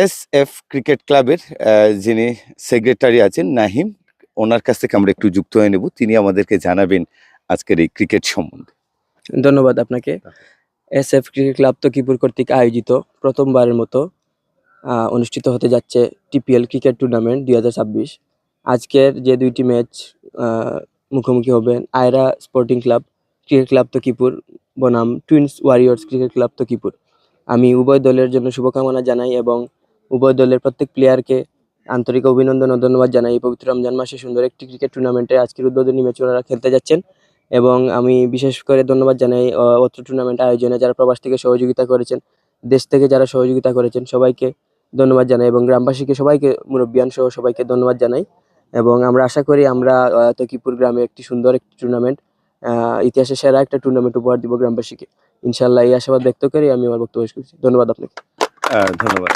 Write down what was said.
SF cricket ক্লাবের যিনি secretary আছেন নাহিম, ওনার কাছ থেকে আমরা একটু যুক্ত হয়ে নেব। তিনি আমাদেরকে জানাবেন আজকের এই ক্রিকেট সম্বন্ধে। ধন্যবাদ আপনাকে। এসএফ ক্রিকেট ক্লাব তকিপুর কর্তৃক আয়োজিত প্রথমবারের মতো অনুষ্ঠিত হতে যাচ্ছে টিপিএল ক্রিকেট টুর্নামেন্ট 2026। আজকের যে দুইটি ম্যাচ মুখোমুখি হবেন Ayra sporting club cricket club Takipur বনাম twins warriors cricket club Takipur. আমি উভয় দলের জন্য শুভকামনা জানাই এবং উভয় দলের প্রত্যেক প্লেয়ারকে আন্তরিক অভিনন্দন ও ধন্যবাদ জানাই। এই পবিত্র রমজান মাসে সুন্দর একটি ক্রিকেট টুর্নামেন্টে আজকের উদ্বোধনী ম্যাচ ওনারা খেলতে যাচ্ছেন এবং আমি বিশেষ করে ধন্যবাদ জানাই অত্র টুর্নামেন্ট আয়োজনে যারা প্রবাস থেকে সহযোগিতা করেছেন, দেশ থেকে যারা সহযোগিতা করেছেন সবাইকে ধন্যবাদ জানাই এবং গ্রামবাসীকে সবাইকে, মুরব্বিয়ান সহ সবাইকে ধন্যবাদ জানাই। এবং আমরা আশা করি আমরা তকিপুর গ্রামে একটি সুন্দর একটি টুর্নামেন্ট, ইতিহাসে সেরা একটা টুর্নামেন্ট উপহার দিব গ্রামবাসীকে। ইনশাল্লাহ এই আশাবাদ ব্যক্ত করে আমি আমার বক্তব্য শেষ করছি। ধন্যবাদ আপনাকে। ধন্যবাদ।